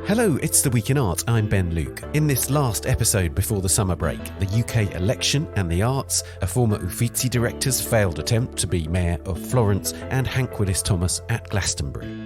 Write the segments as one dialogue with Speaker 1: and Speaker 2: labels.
Speaker 1: Hello, it's The Week in Art. I'm Ben Luke. In this last episode before the summer break, the UK election and the arts, a former Uffizi director's failed attempt to be mayor of Florence, and Hank Willis Thomas at Glastonbury.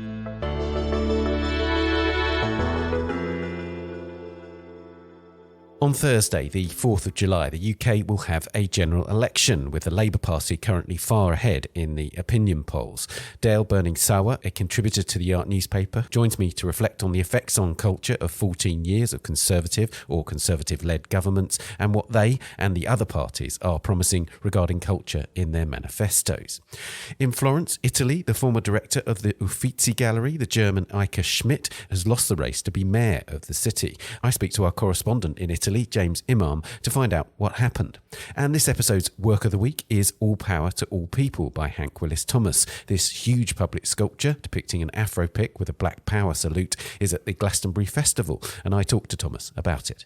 Speaker 1: On Thursday, the 4th of July, the UK will have a general election, with the Labour Party currently far ahead in the opinion polls. Dale Berning Sawa, a contributor to the art newspaper, joins me to reflect on the effects on culture of 14 years of Conservative or Conservative-led governments and what they and the other parties are promising regarding culture in their manifestos. In Florence, Italy, the former director of the Uffizi gallery, the German Eike Schmidt, has lost the race to be mayor of the city. I speak to our correspondent in Italy, James Imam, to find out what happened. And this episode's Work of the Week is All Power to All People by Hank Willis Thomas. This huge public sculpture depicting an Afro pic with a Black Power salute is at the Glastonbury Festival, and I talked to Thomas about it.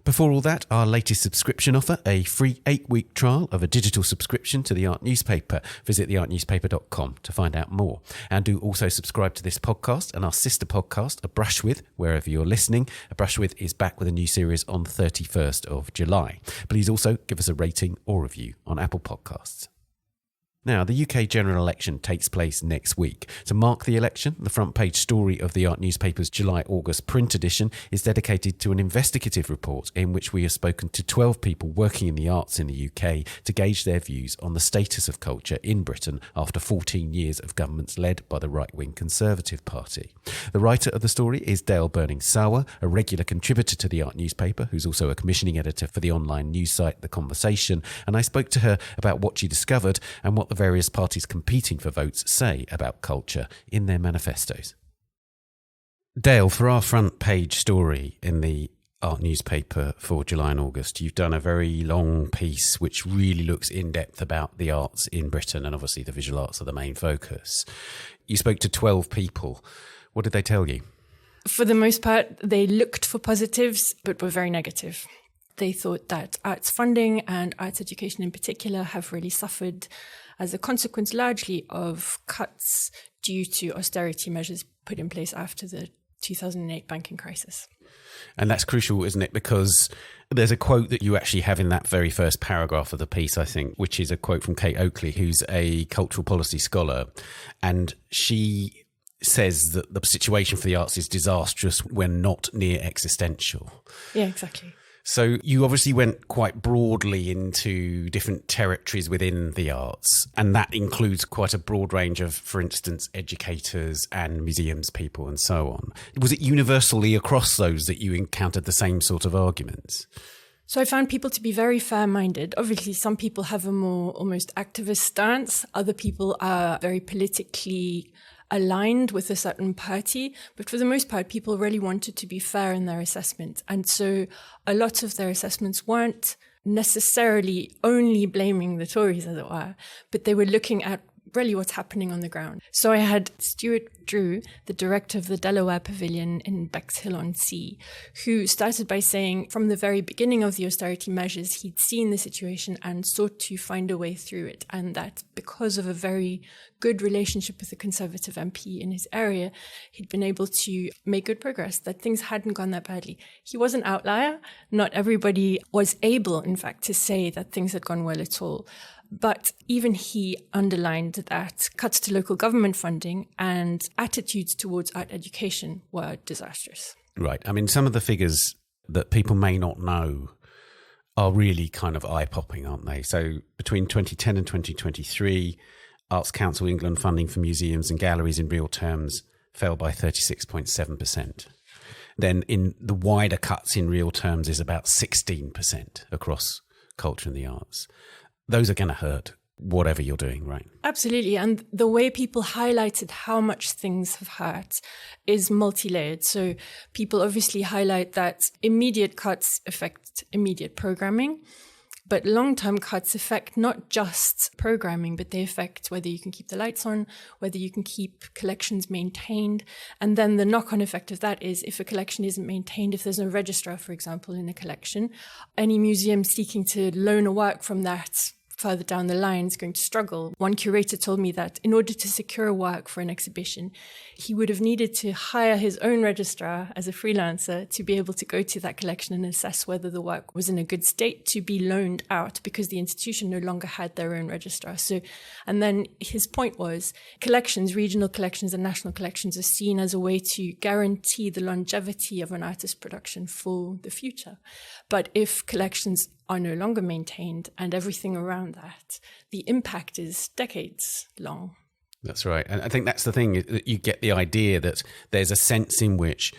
Speaker 1: Before all that, our latest subscription offer, a free 8-week trial of a digital subscription to the Art Newspaper. Visit theartnewspaper.com to find out more. And do also subscribe to this podcast and our sister podcast, A Brush With, wherever you're listening. A Brush With is back with a new series on the 31st of July. Please also give us a rating or review on Apple Podcasts. Now, the UK general election takes place next week. To mark the election, the front page story of the Art Newspaper's July-August print edition is dedicated to an investigative report in which we have spoken to 12 people working in the arts in the UK to gauge their views on the status of culture in Britain after 14 years of governments led by the right-wing Conservative Party. The writer of the story is Dale Berning Sawa, a regular contributor to the Art Newspaper, who's also a commissioning editor for the online news site The Conversation, and I spoke to her about what she discovered and what the various parties competing for votes say about culture in their manifestos. Dale, for our front page story in the Art Newspaper for July and August, you've done a very long piece which really looks in depth about the arts in Britain, and obviously the visual arts are the main focus. You spoke to 12 people. What did they tell you?
Speaker 2: For the most part, they looked for positives, but were very negative. They thought that arts funding and arts education in particular have really suffered as a consequence largely of cuts due to austerity measures put in place after the 2008 banking crisis.
Speaker 1: And that's crucial, isn't it? Because there's a quote that you actually have in that very first paragraph of the piece, I think, which is a quote from Kate Oakley, who's a cultural policy scholar. And she says that the situation for the arts is disastrous when not near existential.
Speaker 2: Yeah, exactly.
Speaker 1: So you obviously went quite broadly into different territories within the arts, and that includes quite a broad range of, for instance, educators and museums people and so on. Was it universally across those that you encountered the same sort of arguments?
Speaker 2: So I found people to be very fair-minded. Obviously, some people have a more almost activist stance. Other people are very politically aligned with a certain party, but for the most part, people really wanted to be fair in their assessment. And so a lot of their assessments weren't necessarily only blaming the Tories, as it were, but they were looking at really what's happening on the ground. So I had Stuart Drew, the director of the Delaware Pavilion in Bexhill-on-Sea, who started by saying from the very beginning of the austerity measures, he'd seen the situation and sought to find a way through it. And that because of a very good relationship with the Conservative MP in his area, he'd been able to make good progress, that things hadn't gone that badly. He was an outlier. Not everybody was able, in fact, to say that things had gone well at all. But even he underlined that cuts to local government funding and attitudes towards art education were disastrous.
Speaker 1: Right. I mean, some of the figures that people may not know are really kind of eye-popping, aren't they? So between 2010 and 2023, Arts Council England funding for museums and galleries in real terms fell by 36.7%. Then in the wider cuts in real terms is about 16% across culture and the arts. Those are going to hurt, whatever you're doing, right?
Speaker 2: Absolutely. And the way people highlighted how much things have hurt is multi-layered. So people obviously highlight that immediate cuts affect immediate programming, but long-term cuts affect not just programming, but they affect whether you can keep the lights on, whether you can keep collections maintained. And then the knock-on effect of that is if a collection isn't maintained, if there's no registrar, for example, in a collection, any museum seeking to loan a work from that further down the line is going to struggle. One curator told me that in order to secure work for an exhibition, he would have needed to hire his own registrar as a freelancer to be able to go to that collection and assess whether the work was in a good state to be loaned out, because the institution no longer had their own registrar. So, and then his point was collections, regional collections and national collections, are seen as a way to guarantee the longevity of an artist's production for the future. But if collections are no longer maintained and everything around that, the impact is decades long.
Speaker 1: That's right. And I think that's the thing, that you get the idea that there's a sense in which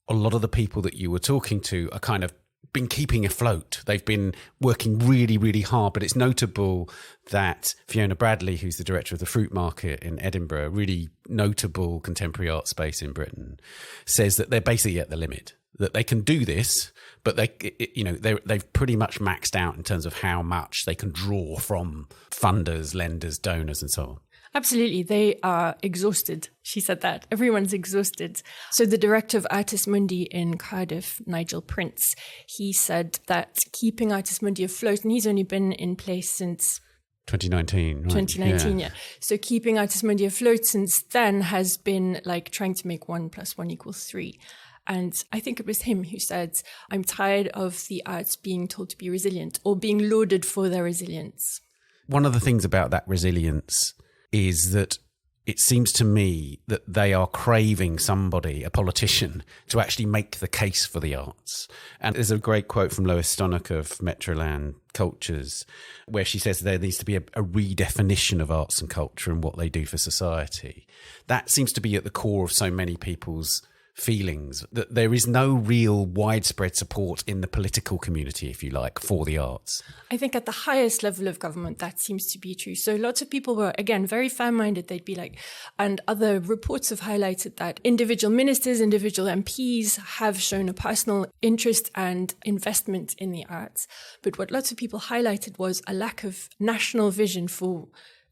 Speaker 1: a lot of the people that you were talking to are kind of been keeping afloat. They've been working really, really hard. But it's notable that Fiona Bradley, who's the director of the Fruit Market in Edinburgh, a really notable contemporary art space in Britain, says that they're basically at the limit, that they can do this, but they've pretty much maxed out in terms of how much they can draw from funders, lenders, donors, and so on.
Speaker 2: Absolutely. They are exhausted. She said that. Everyone's exhausted. So the director of Artis Mundi in Cardiff, Nigel Prince, he said that keeping Artis Mundi afloat, and he's only been in place since
Speaker 1: 2019, right?
Speaker 2: 2019, yeah. So keeping Artis Mundi afloat since then has been like trying to make 1 + 1 = 3. And I think it was him who said, I'm tired of the arts being told to be resilient or being lauded for their resilience.
Speaker 1: One of the things about that resilience is that it seems to me that they are craving somebody, a politician, to actually make the case for the arts. And there's a great quote from Lois Stronach of Metroland Cultures, where she says there needs to be a redefinition of arts and culture and what they do for society. That seems to be at the core of so many people's feelings, that there is no real widespread support in the political community, if you like, for the arts.
Speaker 2: I think at the highest level of government, that seems to be true. So lots of people were, again, very fair-minded. They'd be like, and other reports have highlighted that individual ministers, individual MPs have shown a personal interest and investment in the arts. But what lots of people highlighted was a lack of national vision for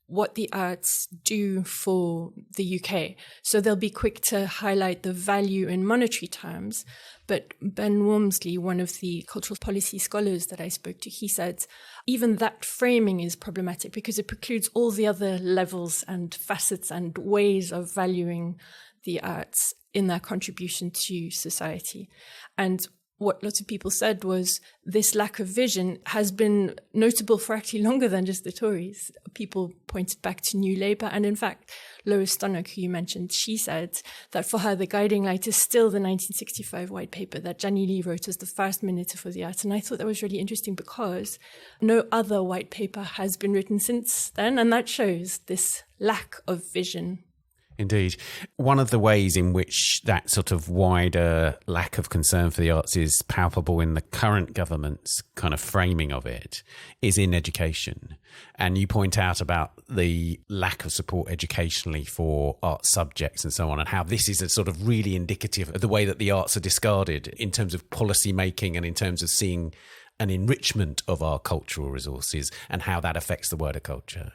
Speaker 2: what the arts do for the UK. So they'll be quick to highlight the value in monetary terms. But Ben Wormsley, one of the cultural policy scholars that I spoke to, he said even that framing is problematic because it precludes all the other levels and facets and ways of valuing the arts in their contribution to society. And what lots of people said was this lack of vision has been notable for actually longer than just the Tories. People pointed back to New Labour. And in fact, Lois Stronach, who you mentioned, she said that for her, the guiding light is still the 1965 white paper that Gianni Lee wrote as the first Minister for the Arts. And I thought that was really interesting because no other white paper has been written since then. And that shows this lack of vision.
Speaker 1: Indeed. One of the ways in which that sort of wider lack of concern for the arts is palpable in the current government's kind of framing of it is in education. And you point out about the lack of support educationally for art subjects and so on, and how this is a sort of really indicative of the way that the arts are discarded in terms of policy making and in terms of seeing an enrichment of our cultural resources and how that affects the wider culture.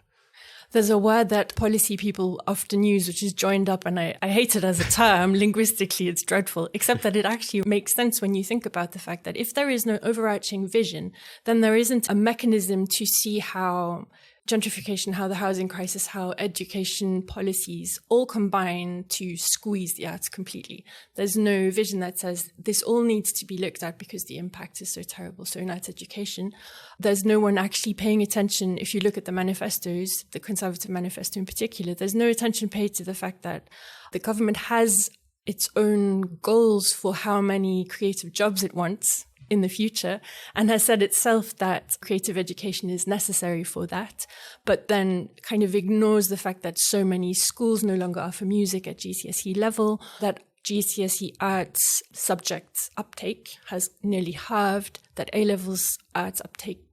Speaker 2: There's a word that policy people often use, which is joined up, and I hate it as a term. Linguistically, it's dreadful, except that it actually makes sense when you think about the fact that if there is no overarching vision, then there isn't a mechanism to see how gentrification, how the housing crisis, how education policies all combine to squeeze the arts completely. There's no vision that says this all needs to be looked at because the impact is so terrible. So in arts education, there's no one actually paying attention. If you look at the manifestos, the Conservative manifesto in particular, there's no attention paid to the fact that the government has its own goals for how many creative jobs it wants in the future, and has said itself that creative education is necessary for that, but then kind of ignores the fact that so many schools no longer offer music at GCSE level, that GCSE arts subjects uptake has nearly halved, that A-levels arts uptake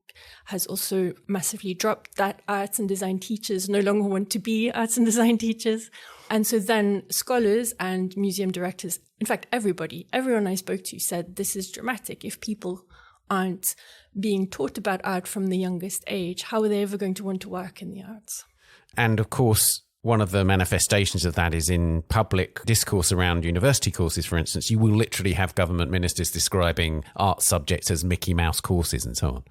Speaker 2: has also massively dropped, that arts and design teachers no longer want to be arts and design teachers. And so then scholars and museum directors, in fact, everyone I spoke to said this is dramatic. If people aren't being taught about art from the youngest age, how are they ever going to want to work in the arts?
Speaker 1: And of course, one of the manifestations of that is in public discourse around university courses, for instance. You will literally have government ministers describing art subjects as Mickey Mouse courses and so on.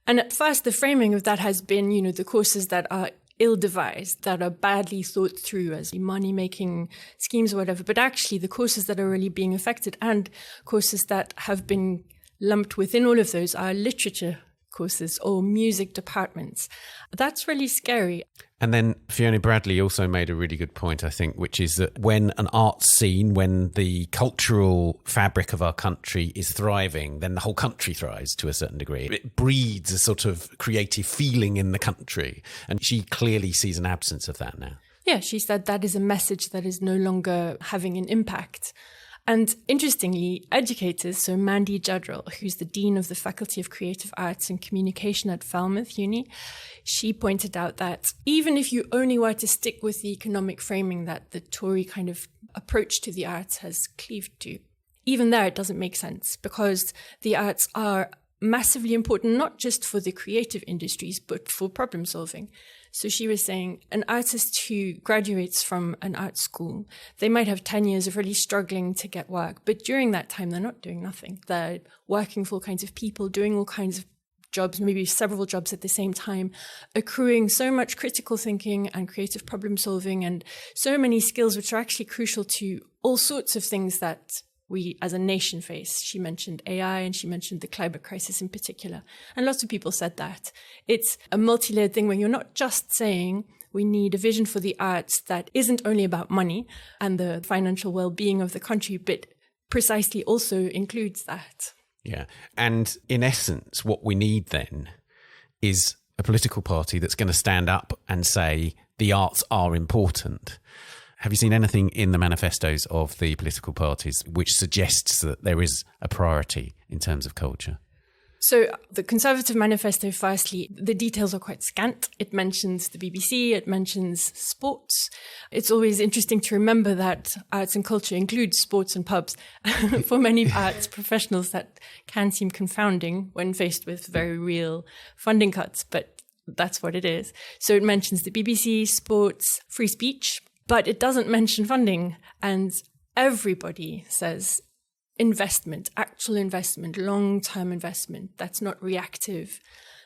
Speaker 2: And at first, the framing of that has been, the courses that are ill-devised, that are badly thought through as money-making schemes or whatever. But actually, the courses that are really being affected and courses that have been lumped within all of those are literature courses or music departments. That's really scary.
Speaker 1: And then Fiona Bradley also made a really good point, I think, which is that when an arts scene, when the cultural fabric of our country is thriving, then the whole country thrives to a certain degree. It breeds a sort of creative feeling in the country. And she clearly sees an absence of that now.
Speaker 2: Yeah, she said that is a message that is no longer having an impact. And interestingly, educators, so Mandy Judrell, who's the Dean of the Faculty of Creative Arts and Communication at Falmouth Uni, she pointed out that even if you only were to stick with the economic framing that the Tory kind of approach to the arts has cleaved to, even there it doesn't make sense because the arts are massively important, not just for the creative industries, but for problem solving. So she was saying an artist who graduates from an art school, they might have 10 years of really struggling to get work. But during that time, they're not doing nothing. They're working for all kinds of people, doing all kinds of jobs, maybe several jobs at the same time, accruing so much critical thinking and creative problem solving and so many skills which are actually crucial to all sorts of things that we as a nation face. She mentioned AI and she mentioned the climate crisis in particular. And lots of people said that. It's a multi-layered thing where you're not just saying we need a vision for the arts that isn't only about money and the financial well-being of the country, but precisely also includes that.
Speaker 1: Yeah. And in essence, what we need then is a political party that's going to stand up and say the arts are important. Have you seen anything in the manifestos of the political parties which suggests that there is a priority in terms of culture?
Speaker 2: So the Conservative manifesto, firstly, the details are quite scant. It mentions the BBC, it mentions sports. It's always interesting to remember that arts and culture includes sports and pubs. For many arts professionals, that can seem confounding when faced with very real funding cuts, but that's what it is. So it mentions the BBC, sports, free speech, but it doesn't mention funding. And everybody says investment, actual investment, long-term investment, that's not reactive,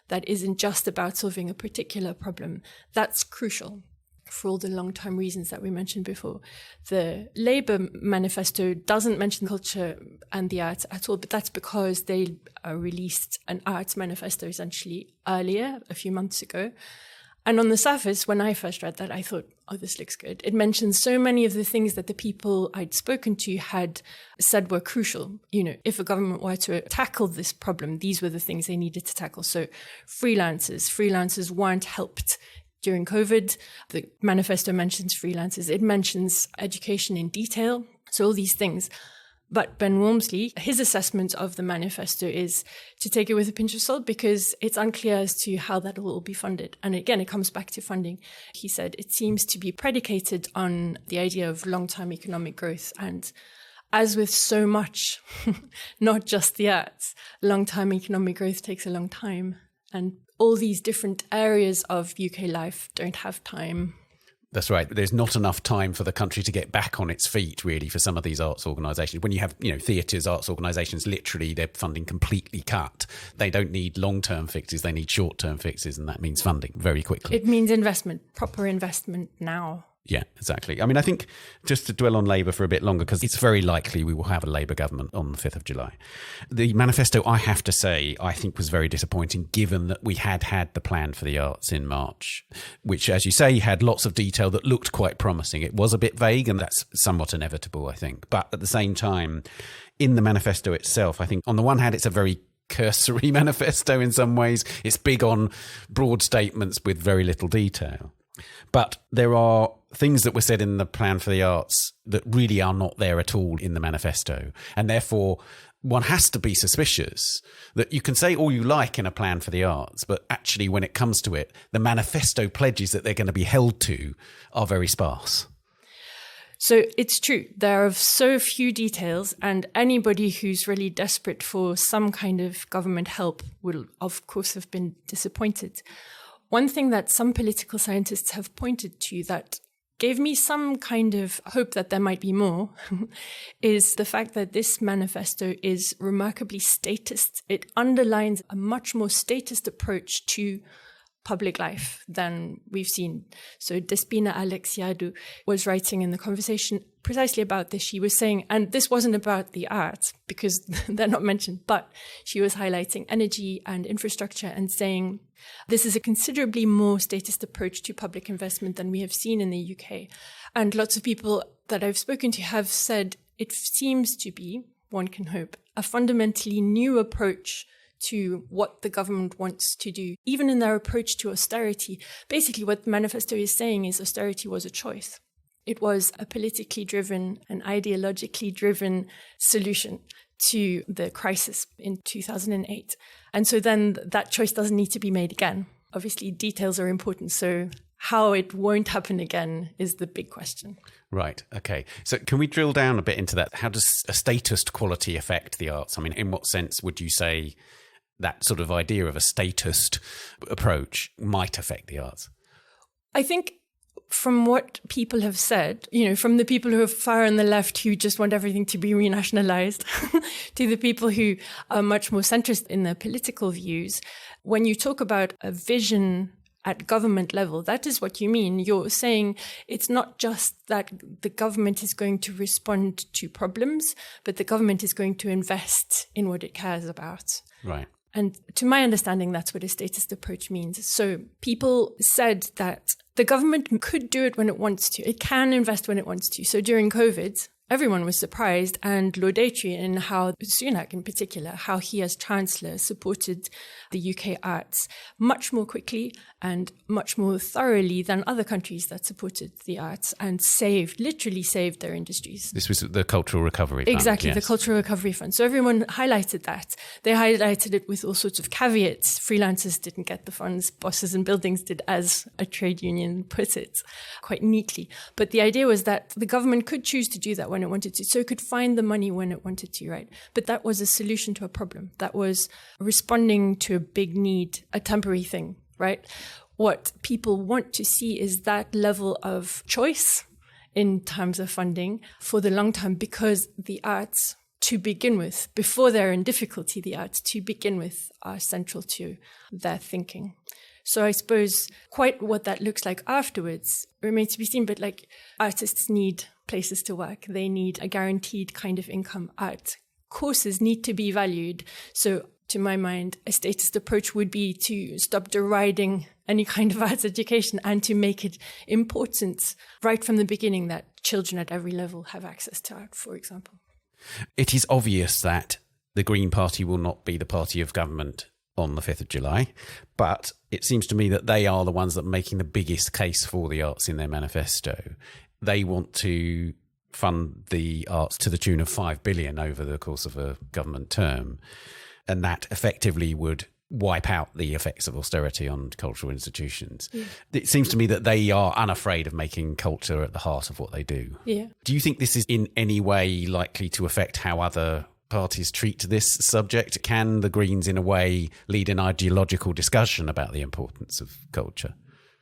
Speaker 2: that isn't just about solving a particular problem. That's crucial for all the long-term reasons that we mentioned before. The Labour manifesto doesn't mention culture and the arts at all, but that's because they released an arts manifesto essentially earlier, a few months ago. And on the surface, when I first read that, I thought, oh, this looks good. It mentions so many of the things that the people I'd spoken to had said were crucial. If a government were to tackle this problem, these were the things they needed to tackle. So freelancers weren't helped during COVID. The manifesto mentions freelancers. It mentions education in detail. So all these things. But Ben Walmsley, his assessment of the manifesto is to take it with a pinch of salt because it's unclear as to how that will all be funded. And again, it comes back to funding. He said it seems to be predicated on the idea of long-term economic growth. And as with so much, not just the arts, long-term economic growth takes a long time. And all these different areas of UK life don't have time.
Speaker 1: That's right. There's not enough time for the country to get back on its feet, really, for some of these arts organisations. When you have, theatres, arts organisations, literally their funding completely cut. They don't need long-term fixes. They need short-term fixes, and that means funding very quickly.
Speaker 2: It means investment, proper investment now.
Speaker 1: Yeah, exactly. I mean, I think just to dwell on Labour for a bit longer, because it's very likely we will have a Labour government on the 5th of July. The manifesto, I have to say, I think was very disappointing, given that we had the plan for the arts in March, which, as you say, had lots of detail that looked quite promising. It was a bit vague, and that's somewhat inevitable, I think. But at the same time, in the manifesto itself, I think on the one hand, it's a very cursory manifesto in some ways. It's big on broad statements with very little detail. But there are things that were said in the plan for the arts that really are not there at all in the manifesto. And therefore, one has to be suspicious that you can say all you like in a plan for the arts, but actually when it comes to it, the manifesto pledges that they're going to be held to are very sparse.
Speaker 2: So it's true. There are so few details, and anybody who's really desperate for some kind of government help will, of course, have been disappointed. One thing that some political scientists have pointed to that gave me some kind of hope that there might be more is the fact that this manifesto is remarkably statist. It underlines a much more statist approach to public life than we've seen. So Despina Alexiadou was writing in the conversation precisely about this. She was saying, and this wasn't about the arts because they're not mentioned, but she was highlighting energy and infrastructure and saying, this is a considerably more statist approach to public investment than we have seen in the UK. And lots of people that I've spoken to have said it seems to be, one can hope, a fundamentally new approach to what the government wants to do, even in their approach to austerity. Basically, what the manifesto is saying is austerity was a choice. It was a politically driven and ideologically driven solution to the crisis in 2008. And so then that choice doesn't need to be made again. Obviously, details are important. So how it won't happen again is the big question.
Speaker 1: Right. Okay. So can we drill down a bit into that? How does a statist quality affect the arts? I mean, in what sense would you say that sort of idea of a statist approach might affect the arts?
Speaker 2: I think from what people have said, from the people who are far on the left who just want everything to be renationalized to the people who are much more centrist in their political views, when you talk about a vision at government level, that is what you mean. You're saying it's not just that the government is going to respond to problems, but the government is going to invest in what it cares about.
Speaker 1: Right.
Speaker 2: And to my understanding, that's what a statist approach means. So people said that the government could do it when it wants to. It can invest when it wants to. So during COVID, everyone was surprised and laudatory in how Sunak in particular, how he as Chancellor supported the UK arts much more quickly and much more thoroughly than other countries that supported the arts and literally saved their industries.
Speaker 1: This was the Cultural Recovery Fund.
Speaker 2: Exactly,
Speaker 1: yes.
Speaker 2: The Cultural Recovery Fund. So everyone highlighted that. They highlighted it with all sorts of caveats. Freelancers didn't get the funds, bosses and buildings did, as a trade union put it quite neatly. But the idea was that the government could choose to do that when it wanted to. So it could find the money when it wanted to, right? But that was a solution to a problem. That was responding to a big need, a temporary thing, right? What people want to see is that level of choice in terms of funding for the long term, because the arts, to begin with, before they're in difficulty, the arts, to begin with, are central to their thinking. So I suppose quite what that looks like afterwards remains to be seen, but like artists need places to work. They need a guaranteed kind of income. Art courses need to be valued. So to my mind, a statist approach would be to stop deriding any kind of arts education and to make it important right from the beginning that children at every level have access to art, for example.
Speaker 1: It is obvious that the Green Party will not be the party of government on the 5th of July, but it seems to me that they are the ones that are making the biggest case for the arts in their manifesto. They want to fund the arts to the tune of 5 billion over the course of a government term, and that effectively would wipe out the effects of austerity on cultural institutions. Yeah. It seems to me that they are unafraid of making culture at the heart of what they do.
Speaker 2: Yeah.
Speaker 1: Do you think this is in any way likely to affect how other parties treat this subject? Can the Greens, in a way, lead an ideological discussion about the importance of culture?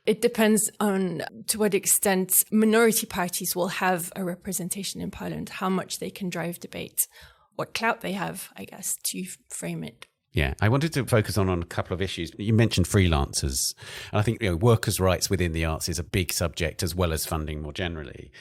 Speaker 2: It depends on to what extent minority parties will have a representation in Parliament, how much they can drive debate, what clout they have, I guess, to frame it.
Speaker 1: Yeah, I wanted to focus on a couple of issues. You mentioned freelancers, and I think workers' rights within the arts is a big subject, as well as funding more generally.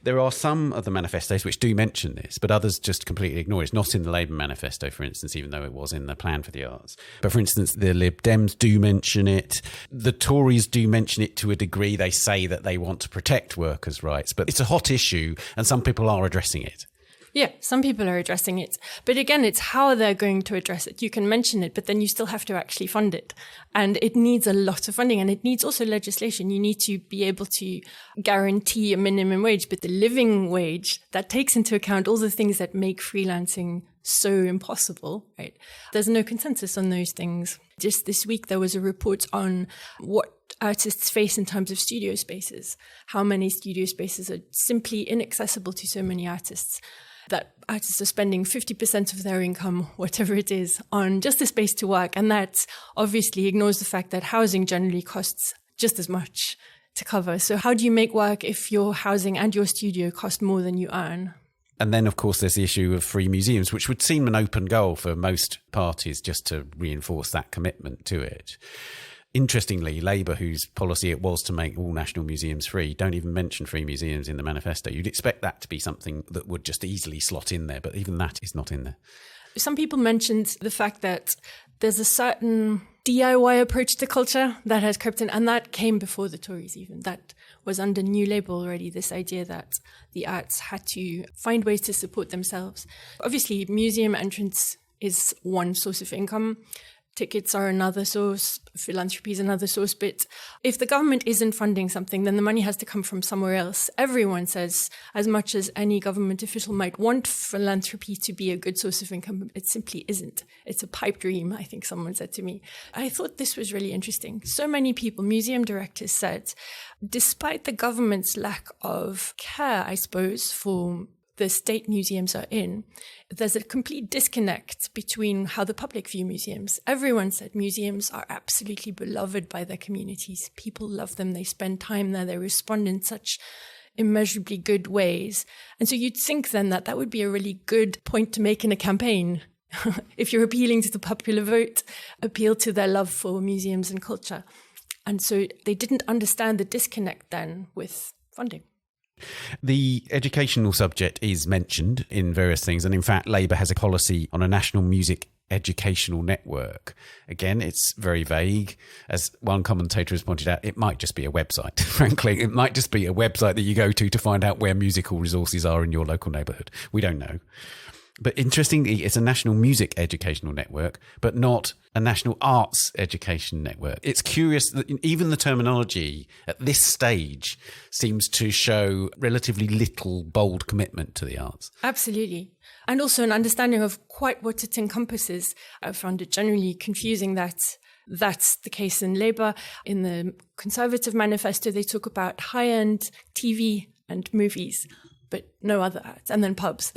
Speaker 1: There are some of the manifestos which do mention this, but others just completely ignore it. It's not in the Labour manifesto, for instance, even though it was in the plan for the arts. But for instance, the Lib Dems do mention it. The Tories do mention it to a degree. They say that they want to protect workers' rights, but it's a hot issue, and some people are addressing it.
Speaker 2: Yeah, some people are addressing it. But again, it's how they're going to address it. You can mention it, but then you still have to actually fund it. And it needs a lot of funding, and it needs also legislation. You need to be able to guarantee a minimum wage, but the living wage that takes into account all the things that make freelancing so impossible, right? There's no consensus on those things. Just this week, there was a report on what artists face in terms of studio spaces, how many studio spaces are simply inaccessible to so many artists, that artists are spending 50% of their income, whatever it is, on just a space to work. And that obviously ignores the fact that housing generally costs just as much to cover. So how do you make work if your housing and your studio cost more than you earn?
Speaker 1: And then, of course, there's the issue of free museums, which would seem an open goal for most parties, just to reinforce that commitment to it. Interestingly, Labour, whose policy it was to make all national museums free, don't even mention free museums in the manifesto. You'd expect that to be something that would just easily slot in there, but even that is not in there.
Speaker 2: Some people mentioned the fact that there's a certain DIY approach to culture that has crept in, and that came before the Tories even. That was under New Labour already, this idea that the arts had to find ways to support themselves. Obviously, museum entrance is one source of income. Tickets are another source, philanthropy is another source. But if the government isn't funding something, then the money has to come from somewhere else. Everyone says, as much as any government official might want philanthropy to be a good source of income, it simply isn't. It's a pipe dream, I think someone said to me. I thought this was really interesting. So many people, museum directors said, despite the government's lack of care, I suppose, for the state museums are in, there's a complete disconnect between how the public view museums. Everyone said museums are absolutely beloved by their communities. People love them. They spend time there. They respond in such immeasurably good ways. And so you'd think then that that would be a really good point to make in a campaign. If you're appealing to the popular vote, appeal to their love for museums and culture. And so they didn't understand the disconnect then with funding.
Speaker 1: The educational subject is mentioned in various things, and in fact Labour has a policy on a national music educational network. Again, it's very vague. As one commentator has pointed out, it might just be a website. Frankly, it might just be a website that you go to find out where musical resources are in your local neighbourhood. We don't know. But interestingly, it's a national music educational network, but not a national arts education network. It's curious that even the terminology at this stage seems to show relatively little bold commitment to the arts.
Speaker 2: Absolutely. And also an understanding of quite what it encompasses. I found it generally confusing that that's the case in Labour. In the Conservative manifesto, they talk about high-end TV and movies, but no other arts, and then pubs.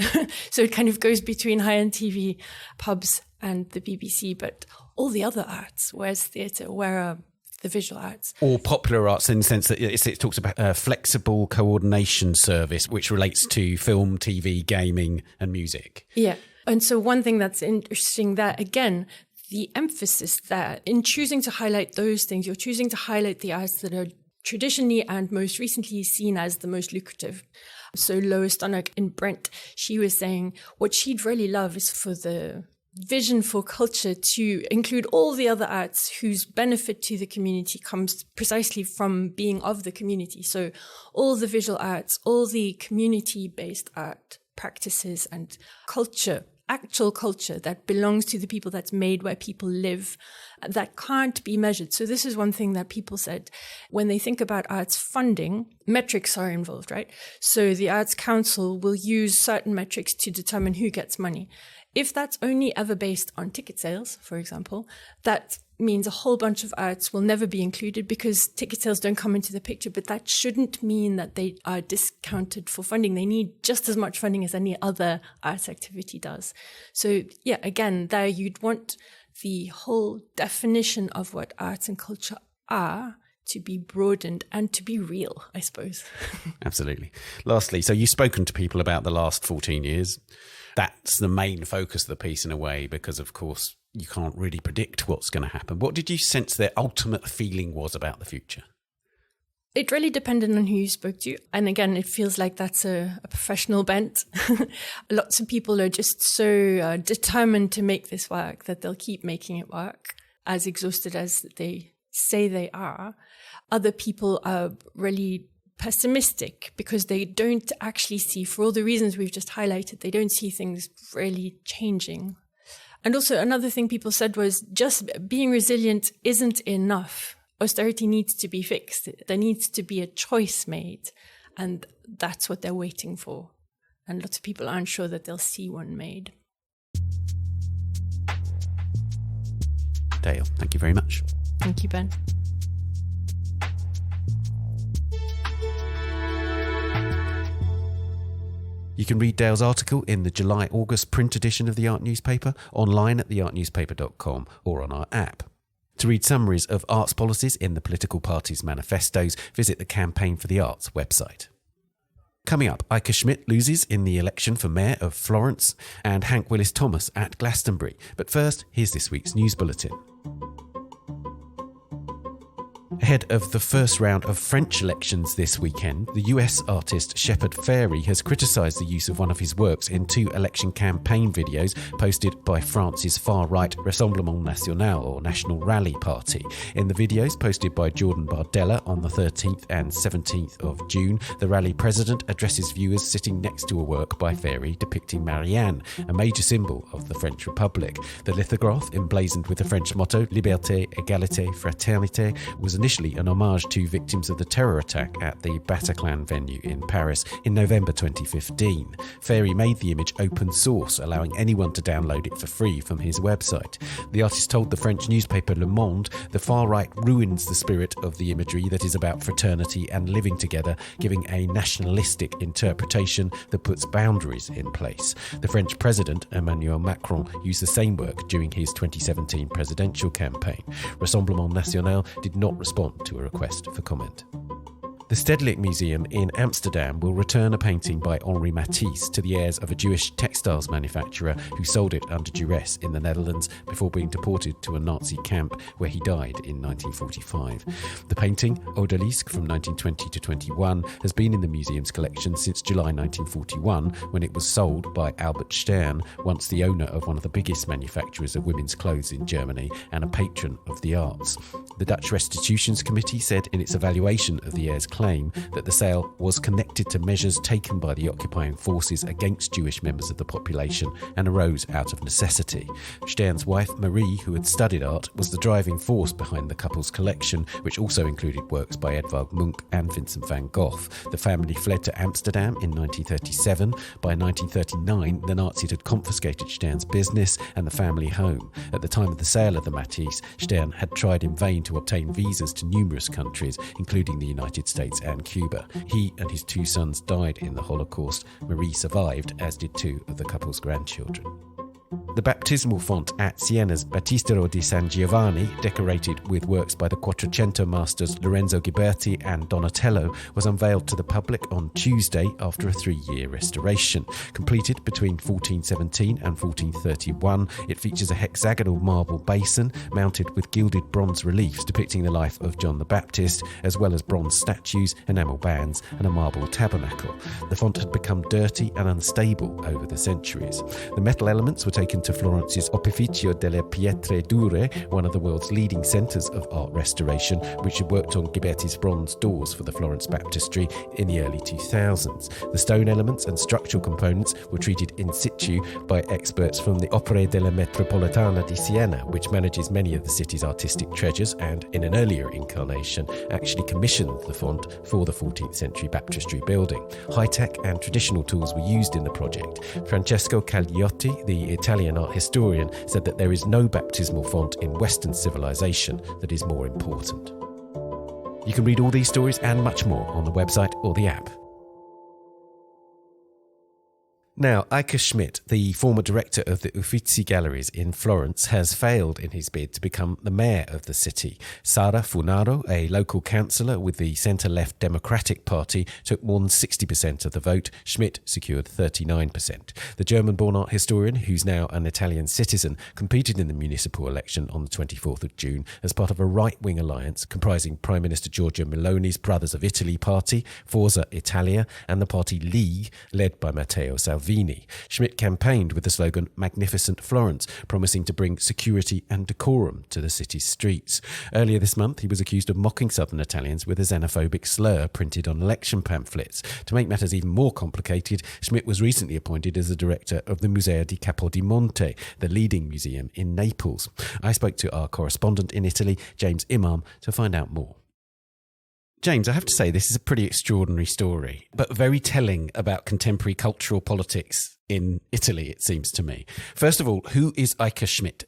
Speaker 2: So it kind of goes between high-end TV, pubs, and the BBC, but all the other arts, where's theatre, where are the visual arts?
Speaker 1: Or popular arts in the sense that it talks about a flexible coordination service, which relates to film, TV, gaming, and music.
Speaker 2: Yeah. And so one thing that's interesting there, again, the emphasis there, in choosing to highlight those things, you're choosing to highlight the arts that are traditionally and most recently seen as the most lucrative. So Lois Donnock in Brent, she was saying what she'd really love is for the vision for culture to include all the other arts whose benefit to the community comes precisely from being of the community. So all the visual arts, all the community-based art practices and culture, actual culture that belongs to the people, that's made where people live, that can't be measured. So this is one thing that people said when they think about arts funding, metrics are involved, right? So the Arts Council will use certain metrics to determine who gets money. If that's only ever based on ticket sales, for example, that means a whole bunch of arts will never be included because ticket sales don't come into the picture. But that shouldn't mean that they are discounted for funding. They need just as much funding as any other arts activity does. So yeah, again, there you'd want the whole definition of what arts and culture are to be broadened and to be real, I suppose. Absolutely.
Speaker 1: Lastly, so you've spoken to people about the last 14 years. That's the main focus of the piece in a way, because of course you can't really predict what's going to happen. What did you sense their ultimate feeling was about the future?
Speaker 2: It really depended on who you spoke to. And again, it feels like that's a professional bent. Lots of people are just so determined to make this work that they'll keep making it work, as exhausted as they say they are. Other people are really pessimistic because they don't actually see, for all the reasons we've just highlighted, they don't see things really changing. And also another thing people said was just being resilient isn't enough. Austerity needs to be fixed. There needs to be a choice made. And that's what they're waiting for. And lots of people aren't sure that they'll see one made.
Speaker 1: Dale, thank you very much.
Speaker 2: Thank you, Ben.
Speaker 1: You can read Dale's article in the July-August print edition of the Art Newspaper, online at theartnewspaper.com or on our app. To read summaries of arts policies in the political parties' manifestos, visit the Campaign for the Arts website. Coming up, Eike Schmidt loses in the election for mayor of Florence and Hank Willis Thomas at Glastonbury. But first, here's this week's news bulletin. Ahead of the first round of French elections this weekend, the US artist Shepard Fairey has criticised the use of one of his works in 2 election campaign videos posted by France's far-right Rassemblement National, or National Rally Party. In the videos posted by Jordan Bardella on the 13th and 17th of June, the rally president addresses viewers sitting next to a work by Fairey depicting Marianne, a major symbol of the French Republic. The lithograph, emblazoned with the French motto Liberté, Égalité, Fraternité, was initially an homage to victims of the terror attack at the Bataclan venue in Paris in November 2015. Fairey made the image open source, allowing anyone to download it for free from his website. The artist told the French newspaper Le Monde, "The far right ruins the spirit of the imagery that is about fraternity and living together, giving a nationalistic interpretation that puts boundaries in place." The French president, Emmanuel Macron, used the same work during his 2017 presidential campaign. Rassemblement National did not respond to a request for comment. The Stedelijk Museum in Amsterdam will return a painting by Henri Matisse to the heirs of a Jewish textiles manufacturer who sold it under duress in the Netherlands before being deported to a Nazi camp where he died in 1945. The painting, Odalisque from 1920 to 21, has been in the museum's collection since July 1941, when it was sold by Albert Stern, once the owner of one of the biggest manufacturers of women's clothes in Germany and a patron of the arts. The Dutch Restitutions Committee said in its evaluation of the heirs' claim that the sale was connected to measures taken by the occupying forces against Jewish members of the population and arose out of necessity. Stern's wife, Marie, who had studied art, was the driving force behind the couple's collection, which also included works by Edvard Munch and Vincent van Gogh. The family fled to Amsterdam in 1937. By 1939, the Nazis had confiscated Stern's business and the family home. At the time of the sale of the Matisse, Stern had tried in vain to obtain visas to numerous countries, including the United States and Cuba. He and his 2 sons died in the Holocaust. Marie survived, as did 2 of the couple's grandchildren. The baptismal font at Siena's Battistero di San Giovanni, decorated with works by the Quattrocento masters Lorenzo Ghiberti and Donatello, was unveiled to the public on Tuesday after a 3-year restoration. Completed between 1417 and 1431, it features a hexagonal marble basin mounted with gilded bronze reliefs depicting the life of John the Baptist, as well as bronze statues, enamel bands and a marble tabernacle. The font had become dirty and unstable over the centuries. The metal elements were taken to Florence's Opificio delle Pietre Dure, one of the world's leading centres of art restoration, which had worked on Ghiberti's bronze doors for the Florence Baptistry in the early 2000s. The stone elements and structural components were treated in situ by experts from the Opere della Metropolitana di Siena, which manages many of the city's artistic treasures and, in an earlier incarnation, actually commissioned the font for the 14th century baptistry building. High-tech and traditional tools were used in the project. Francesco Cagliotti, the Italian art historian, said that there is no baptismal font in Western civilization that is more important. You can read all these stories and much more on the website or the app. Now, Eike Schmidt, the former director of the Uffizi galleries in Florence, has failed in his bid to become the mayor of the city. Sara Funaro, a local councillor with the centre-left Democratic Party, took more than 60% of the vote. Schmidt secured 39%. The German-born art historian, who's now an Italian citizen, competed in the municipal election on the 24th of June as part of a right-wing alliance comprising Prime Minister Giorgia Meloni's Brothers of Italy party, Forza Italia, and the party League, led by Matteo Salvini. Schmidt campaigned with the slogan "Magnificent Florence," promising to bring security and decorum to the city's streets. Earlier this month, he was accused of mocking southern Italians with a xenophobic slur printed on election pamphlets. To make matters even more complicated, Schmidt was recently appointed as the director of the Museo di Capodimonte, the leading museum in Naples. I spoke to our correspondent in Italy, James Imam, to find out more. James, I have to say this is a pretty extraordinary story, but very telling about contemporary cultural politics in Italy, it seems to me. First of all, who is Eike Schmidt?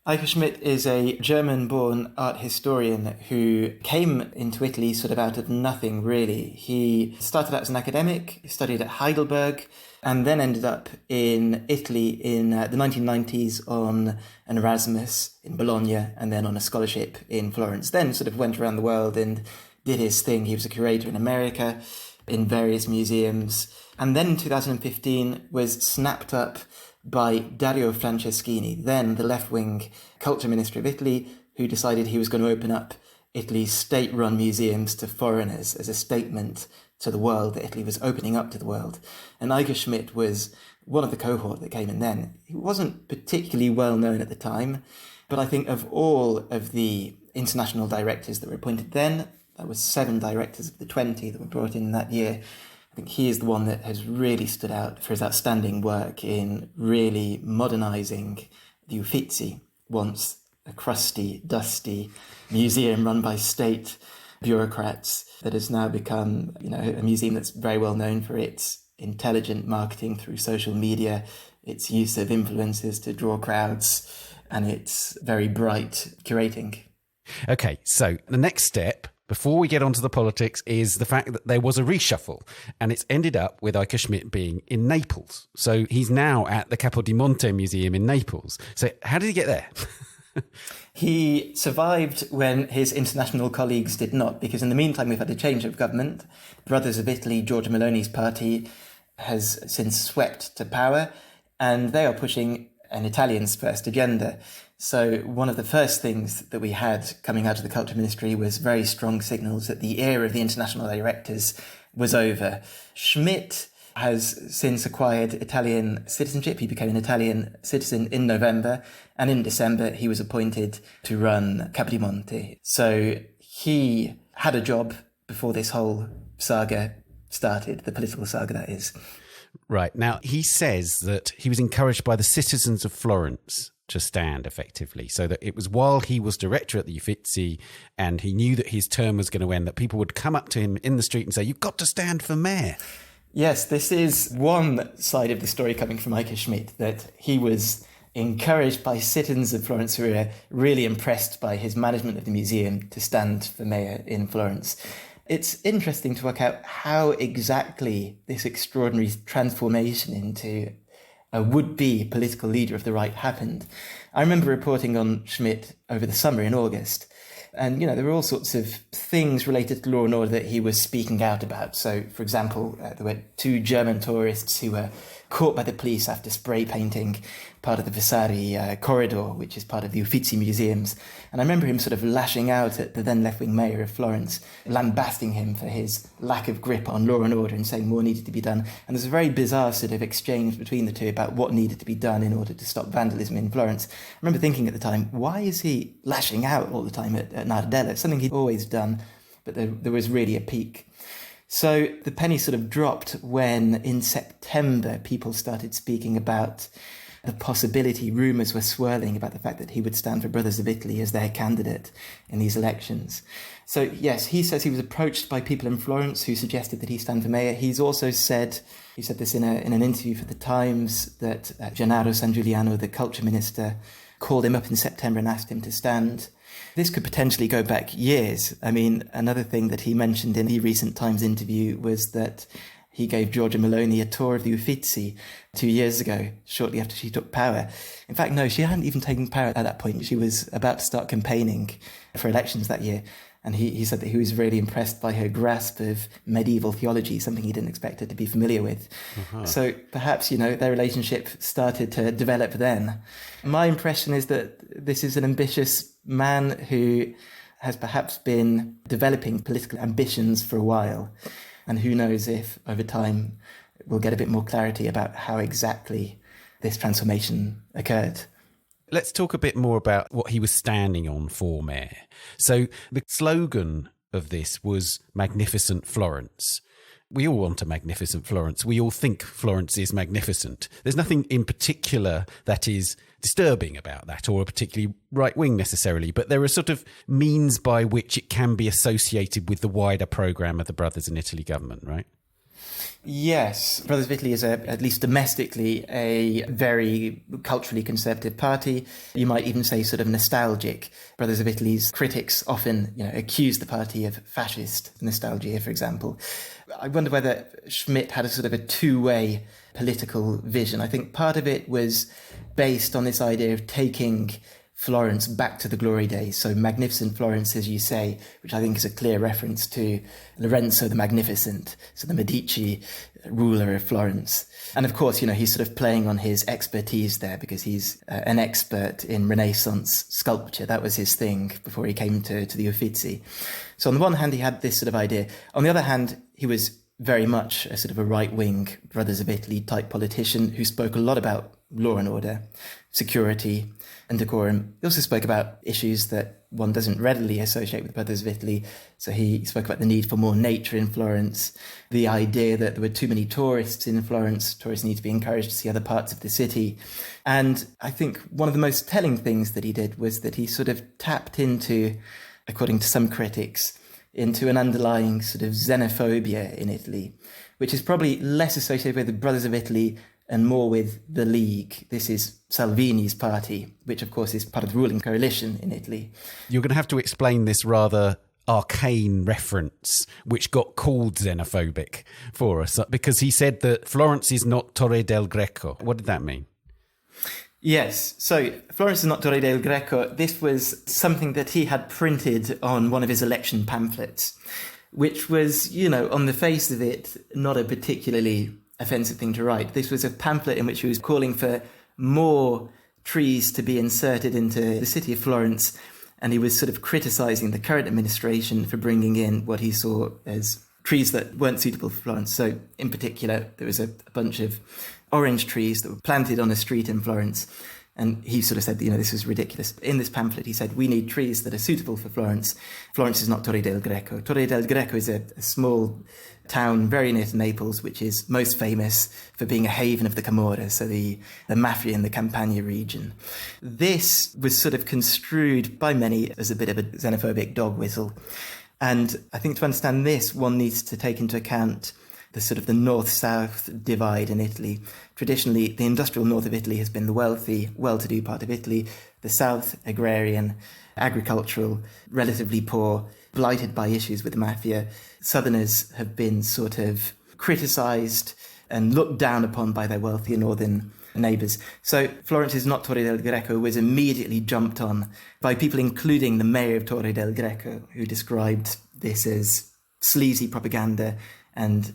Speaker 3: Eike Schmidt is a German-born art historian who came into Italy sort of out of nothing, really. He started out as an academic, he studied at Heidelberg, and then ended up in Italy in the 1990s on an Erasmus in Bologna, and then on a scholarship in Florence. Then sort of went around the world and did his thing. He was a curator in America, in various museums, and then in 2015 was snapped up by Dario Franceschini, then the left-wing culture minister of Italy, who decided he was going to open up Italy's state-run museums to foreigners as a statement to the world that Italy was opening up to the world. And Eike Schmidt was one of the cohort that came in then. He wasn't particularly well known at the time, but I think of all of the international directors that were appointed then, that was 7 directors of the 20 that were brought in that year, I think he is the one that has really stood out for his outstanding work in really modernising the Uffizi, once a crusty, dusty museum run by state bureaucrats that has now become, a museum that's very well known for its intelligent marketing through social media, its use of influencers to draw crowds, and its very bright curating.
Speaker 1: Okay, so the next step, before we get onto the politics, is the fact that there was a reshuffle, and it's ended up with Eike Schmidt being in Naples. So he's now at the Capodimonte Museum in Naples. So how did he get there?
Speaker 3: He survived when his international colleagues did not, because in the meantime we've had a change of government. Brothers of Italy, Giorgia Meloni's party, has since swept to power, and they are pushing an Italians first agenda. So one of the first things that we had coming out of the Culture Ministry was very strong signals that the era of the international directors was over. Schmidt has since acquired Italian citizenship. He became an Italian citizen in November, and in December he was appointed to run Capodimonte. So he had a job before this whole saga started, the political saga that is.
Speaker 1: Right. Now, he says that he was encouraged by the citizens of Florence to stand effectively, so that it was while he was director at the Uffizi and he knew that his term was going to end, that people would come up to him in the street and say, "You've got to stand for mayor."
Speaker 3: Yes, this is one side of the story coming from Eike Schmidt, that he was encouraged by citizens of Florence who were really impressed by his management of the museum to stand for mayor in Florence. It's interesting to work out how exactly this extraordinary transformation into a would-be political leader of the right happened. I remember reporting on Schmidt over the summer in August, and, there were all sorts of things related to law and order that he was speaking out about. So, for example, there were 2 German tourists who were caught by the police after spray painting part of the Vasari corridor, which is part of the Uffizi museums. And I remember him sort of lashing out at the then left-wing mayor of Florence, lambasting him for his lack of grip on law and order and saying more needed to be done. And there's a very bizarre sort of exchange between the two about what needed to be done in order to stop vandalism in Florence. I remember thinking at the time, why is he lashing out all the time at Nardella? It's something he'd always done, but there was really a peak. So the penny sort of dropped when in September people started speaking about the possibility, rumours were swirling about the fact that he would stand for Brothers of Italy as their candidate in these elections. So yes, he says he was approached by people in Florence who suggested that he stand for mayor. He's also said, he said this in an interview for The Times, that Gennaro San Giuliano, the culture minister, called him up in September and asked him to stand. This could potentially go back years. I mean, another thing that he mentioned in the recent Times interview was that he gave Giorgia Meloni a tour of the Uffizi 2 years ago, shortly after she took power. In fact, no, she hadn't even taken power at that point. She was about to start campaigning for elections that year. And he said that he was really impressed by her grasp of medieval theology, something he didn't expect her to be familiar with. Uh-huh. So perhaps, their relationship started to develop then. My impression is that this is an ambitious man who has perhaps been developing political ambitions for a while. And who knows if over time we'll get a bit more clarity about how exactly this transformation occurred.
Speaker 1: Let's talk a bit more about what he was standing on for mayor. So the slogan of this was Magnificent Florence. We all want a magnificent Florence. We all think Florence is magnificent. There's nothing in particular that is disturbing about that, or particularly right-wing necessarily, but there are sort of means by which it can be associated with the wider programme of the Brothers in Italy government, right?
Speaker 3: Yes, Brothers of Italy is, at least domestically, a very culturally conservative party. You might even say sort of nostalgic. Brothers of Italy's critics often, accuse the party of fascist nostalgia, for example. I wonder whether Schmidt had a sort of a two-way political vision. I think part of it was based on this idea of taking Florence back to the glory days. So magnificent Florence, as you say, which I think is a clear reference to Lorenzo the Magnificent, so the Medici ruler of Florence. And of course, he's sort of playing on his expertise there because he's an expert in Renaissance sculpture. That was his thing before he came to the Uffizi. So on the one hand, he had this sort of idea. On the other hand, he was very much a sort of a right-wing Brothers of Italy type politician who spoke a lot about law and order, security and decorum. He also spoke about issues that one doesn't readily associate with Brothers of Italy. So he spoke about the need for more nature in Florence, the idea that there were too many tourists in Florence. Tourists need to be encouraged to see other parts of the city. And I think one of the most telling things that he did was that he sort of tapped into, according to some critics, into an underlying sort of xenophobia in Italy, which is probably less associated with the Brothers of Italy and more with the League. This is Salvini's party, which of course is part of the ruling coalition in Italy.
Speaker 1: You're going to have to explain this rather arcane reference, which got called xenophobic for us, because he said that Florence is not Torre del Greco. What did that mean?
Speaker 3: Yes, so Florence is not Torre del Greco. This was something that he had printed on one of his election pamphlets, which was, on the face of it, not a particularly offensive thing to write. This was a pamphlet in which he was calling for more trees to be inserted into the city of Florence, and he was sort of criticising the current administration for bringing in what he saw as trees that weren't suitable for Florence. So in particular, there was a bunch of orange trees that were planted on a street in Florence. And he sort of said, this was ridiculous. In this pamphlet, he said, we need trees that are suitable for Florence. Florence is not Torre del Greco. Torre del Greco is a small town very near to Naples, which is most famous for being a haven of the Camorra, so the mafia in the Campania region. This was sort of construed by many as a bit of a xenophobic dog whistle. And I think to understand this, one needs to take into account the sort of the north-south divide in Italy. Traditionally, the industrial north of Italy has been the wealthy, well-to-do part of Italy. The south, agrarian, agricultural, relatively poor, blighted by issues with the mafia. Southerners have been sort of criticised and looked down upon by their wealthier northern neighbours. So Florence is not Torre del Greco was immediately jumped on by people, including the mayor of Torre del Greco, who described this as sleazy propaganda and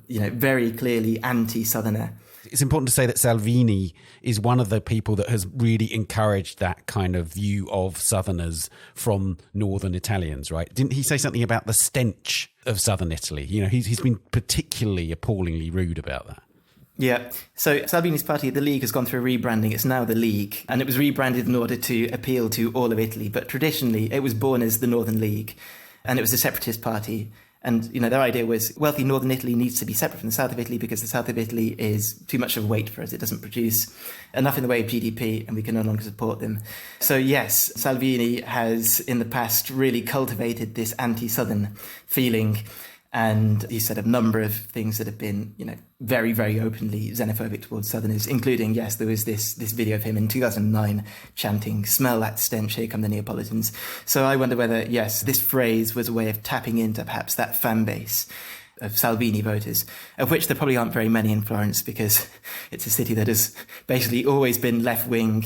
Speaker 3: very clearly anti-Southerner.
Speaker 1: It's important to say that Salvini is one of the people that has really encouraged that kind of view of Southerners from Northern Italians, right? Didn't he say something about the stench of Southern Italy? He's been particularly appallingly rude about that.
Speaker 3: Yeah. So Salvini's party, the League, has gone through a rebranding. It's now the League, and it was rebranded in order to appeal to all of Italy. But traditionally, it was born as the Northern League, and it was a separatist party. And, their idea was wealthy northern Italy needs to be separate from the south of Italy because the south of Italy is too much of a weight for us. It doesn't produce enough in the way of GDP and we can no longer support them. So yes, Salvini has in the past really cultivated this anti-Southern feeling. And he said a number of things that have been, very, very openly xenophobic towards Southerners, including, yes, there was this video of him in 2009 chanting, "Smell that stench, here come the Neapolitans." So I wonder whether, yes, this phrase was a way of tapping into perhaps that fan base of Salvini voters, of which there probably aren't very many in Florence because it's a city that has basically always been left-wing,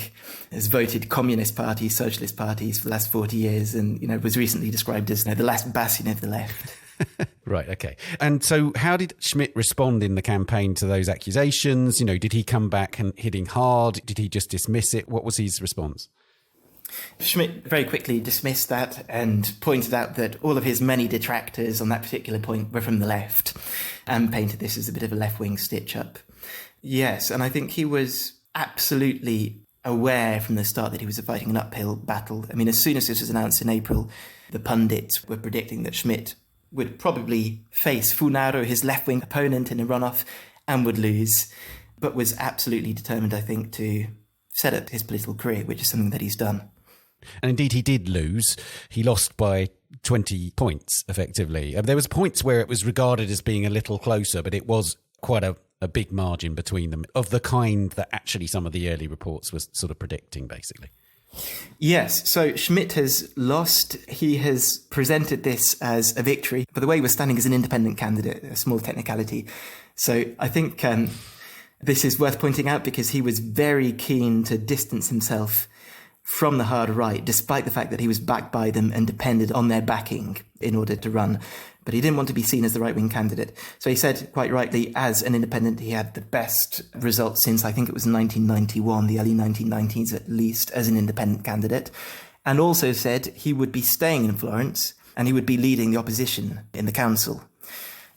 Speaker 3: has voted communist parties, socialist parties for the last 40 years and, was recently described as the last bastion of the left.
Speaker 1: Right, okay. And so how did Schmidt respond in the campaign to those accusations? Did he come back and hitting hard? Did he just dismiss it? What was his response?
Speaker 3: Schmidt very quickly dismissed that and pointed out that all of his many detractors on that particular point were from the left and painted this as a bit of a left-wing stitch-up. Yes, and I think he was absolutely aware from the start that he was fighting an uphill battle. I mean, as soon as this was announced in April, the pundits were predicting that Schmidt would probably face Funaro, his left-wing opponent, in a runoff and would lose, but was absolutely determined, I think, to set up his political career, which is something that he's done.
Speaker 1: And indeed, he did lose. He lost by 20 points, effectively. There was points where it was regarded as being a little closer, but it was quite a big margin between them, of the kind that actually some of the early reports was sort of predicting, basically.
Speaker 3: Yes, so Schmidt has lost. He has presented this as a victory, but the way he was standing as an independent candidate, a small technicality. So I think this is worth pointing out because he was very keen to distance himself from the hard right, despite the fact that he was backed by them and depended on their backing in order to run. But he didn't want to be seen as the right-wing candidate. So he said, quite rightly, as an independent, he had the best results since, I think it was 1991, the early 1990s at least, as an independent candidate. And also said he would be staying in Florence and he would be leading the opposition in the council.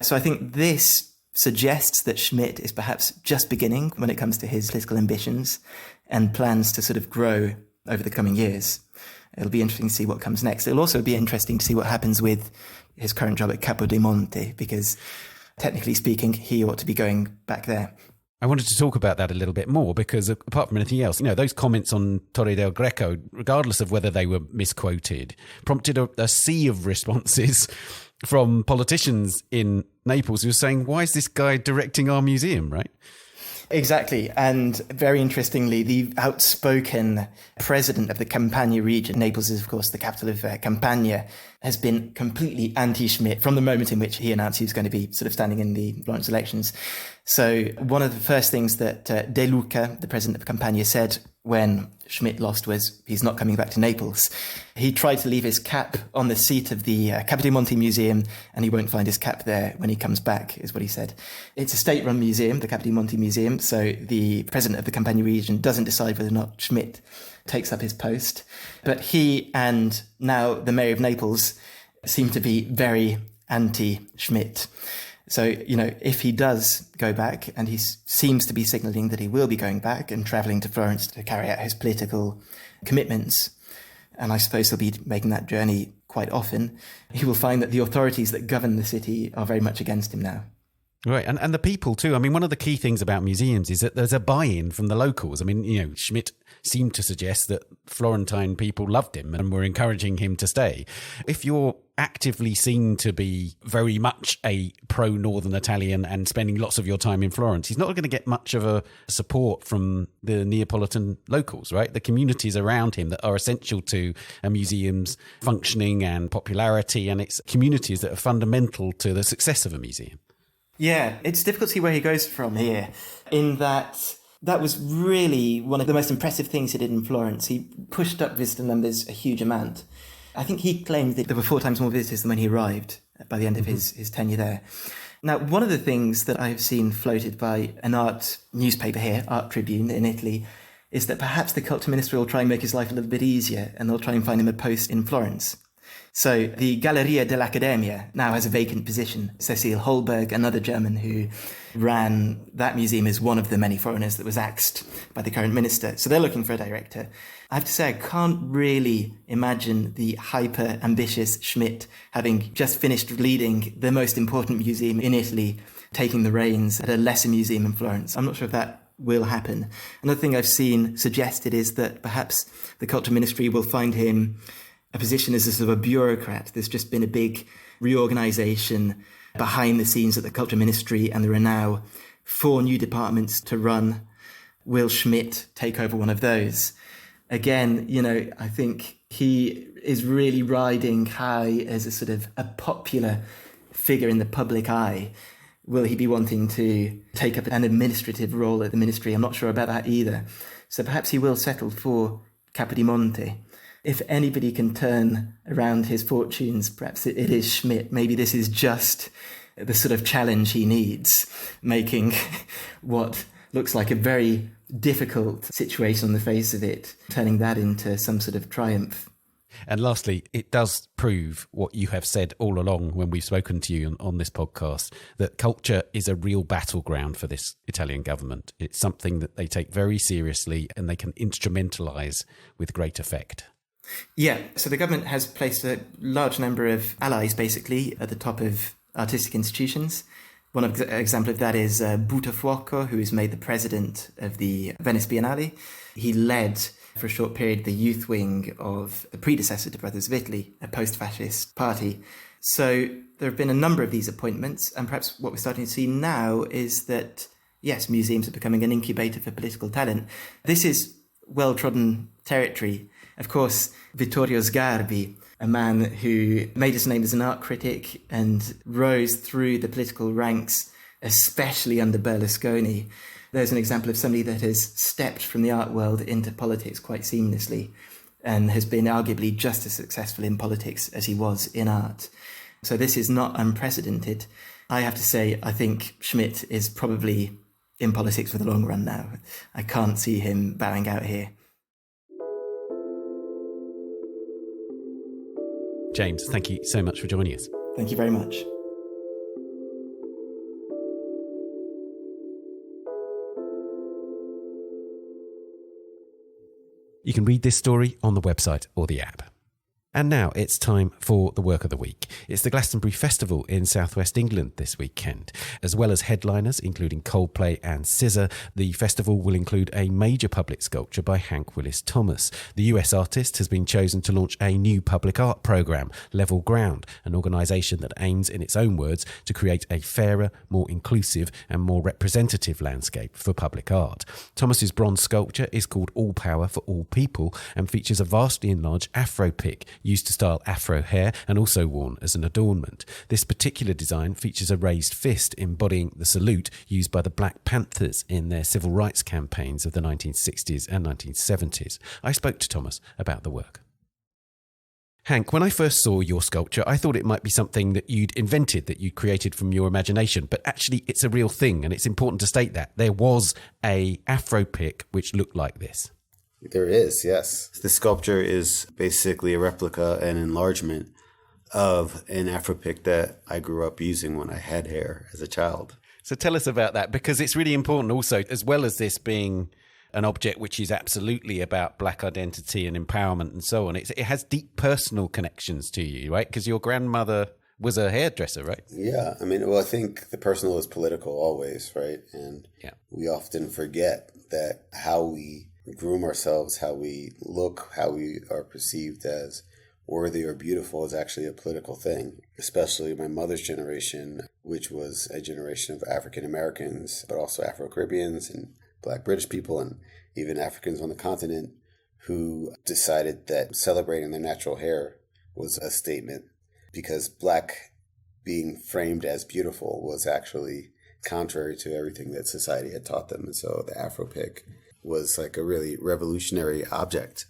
Speaker 3: So I think this suggests that Schmidt is perhaps just beginning when it comes to his political ambitions and plans to sort of grow over the coming years. It'll be interesting to see what comes next. It'll also be interesting to see what happens with his current job at Capodimonte, because technically speaking, he ought to be going back there.
Speaker 1: I wanted to talk about that a little bit more because apart from anything else, those comments on Torre del Greco, regardless of whether they were misquoted, prompted a sea of responses from politicians in Naples who were saying, why is this guy directing our museum, right?
Speaker 3: Exactly. And very interestingly, the outspoken president of the Campania region, Naples is, of course, the capital of Campania, has been completely anti-Schmidt from the moment in which he announced he was going to be sort of standing in the Florence elections. So one of the first things that De Luca, the president of Campania, said when Schmidt lost was he's not coming back to Naples. He tried to leave his cap on the seat of the Capodimonte Museum and he won't find his cap there when he comes back, is what he said. It's a state-run museum, the Capodimonte Museum, so the president of the Campania region doesn't decide whether or not Schmidt takes up his post. But he and now the mayor of Naples seem to be very anti-Schmidt. So, if he does go back, and he seems to be signalling that he will be going back and travelling to Florence to carry out his political commitments, and I suppose he'll be making that journey quite often, he will find that the authorities that govern the city are very much against him now.
Speaker 1: Right, and the people too. I mean, one of the key things about museums is that there's a buy-in from the locals. I mean, Schmidt seemed to suggest that Florentine people loved him and were encouraging him to stay. If you're actively seen to be very much a pro-Northern Italian and spending lots of your time in Florence, he's not going to get much of a support from the Neapolitan locals, right? The communities around him that are essential to a museum's functioning and popularity, and it's communities that are fundamental to the success of a museum.
Speaker 3: Yeah, it's difficult to see where he goes from here, in that was really one of the most impressive things he did in Florence. He pushed up visitor numbers a huge amount. I think he claimed that there were 4 times more visitors than when he arrived by the end of his tenure there. Now, one of the things that I've seen floated by an art newspaper here, Art Tribune in Italy, is that perhaps the culture ministry will try and make his life a little bit easier and they'll try and find him a post in Florence. So the Galleria dell'Accademia now has a vacant position. Cecil Holberg, another German who ran that museum, is one of the many foreigners that was axed by the current minister. So they're looking for a director. I have to say, I can't really imagine the hyper-ambitious Schmidt, having just finished leading the most important museum in Italy, taking the reins at a lesser museum in Florence. I'm not sure if that will happen. Another thing I've seen suggested is that perhaps the culture ministry will find him a position as a sort of a bureaucrat. There's just been a big reorganisation behind the scenes at the culture ministry, and there are now 4 new departments to run. Will Schmidt take over one of those? Again, I think he is really riding high as a sort of a popular figure in the public eye. Will he be wanting to take up an administrative role at the ministry? I'm not sure about that either. So perhaps he will settle for Capodimonte. If anybody can turn around his fortunes, perhaps it is Schmidt. Maybe this is just the sort of challenge he needs, making what looks like a very difficult situation on the face of it, turning that into some sort of triumph.
Speaker 1: And lastly, it does prove what you have said all along when we've spoken to you on this podcast, that culture is a real battleground for this Italian government. It's something that they take very seriously and they can instrumentalise with great effect.
Speaker 3: Yeah, so the government has placed a large number of allies, basically, at the top of artistic institutions. One example of that is Buttafuoco, who is made the president of the Venice Biennale. He led for a short period, the youth wing of the predecessor to Brothers of Italy, a post-fascist party. So there have been a number of these appointments, and perhaps what we're starting to see now is that, yes, museums are becoming an incubator for political talent. This is well-trodden territory. Of course, Vittorio Sgarbi, a man who made his name as an art critic and rose through the political ranks, especially under Berlusconi. There's an example of somebody that has stepped from the art world into politics quite seamlessly and has been arguably just as successful in politics as he was in art. So this is not unprecedented. I have to say, I think Schmidt is probably in politics for the long run now. I can't see him bowing out here.
Speaker 1: James, thank you so much for joining us.
Speaker 3: Thank you very much.
Speaker 1: You can read this story on the website or the app. And now it's time for the work of the week. It's the Glastonbury Festival in southwest England this weekend. As well as headliners, including Coldplay and SZA, the festival will include a major public sculpture by Hank Willis Thomas. The US artist has been chosen to launch a new public art programme, Level Ground, an organisation that aims, in its own words, to create a fairer, more inclusive and more representative landscape for public art. Thomas's bronze sculpture is called All Power for All People and features a vastly enlarged Afro pick used to style Afro hair and also worn as an adornment. This particular design features a raised fist embodying the salute used by the Black Panthers in their civil rights campaigns of the 1960s and 1970s. I spoke to Thomas about the work. Hank, when I first saw your sculpture, I thought it might be something that you'd invented, that you created from your imagination, but actually it's a real thing, and it's important to state that. There was a Afro pick which looked like this.
Speaker 4: There is, yes. The sculpture is basically a replica and enlargement of an Afro pick that I grew up using when I had hair as a child.
Speaker 1: So tell us about that, because it's really important also, as well as this being an object which is absolutely about Black identity and empowerment and so on, it has deep personal connections to you, right? Because your grandmother was a hairdresser, right?
Speaker 4: Yeah. I mean, well, I think the personal is political always, right? And we often forget that how we groom ourselves, how we look, how we are perceived as worthy or beautiful is actually a political thing, especially my mother's generation, which was a generation of African Americans, but also Afro-Caribbeans and Black British people and even Africans on the continent who decided that celebrating their natural hair was a statement because Black being framed as beautiful was actually contrary to everything that society had taught them. And so the Afro pick was like a really revolutionary object.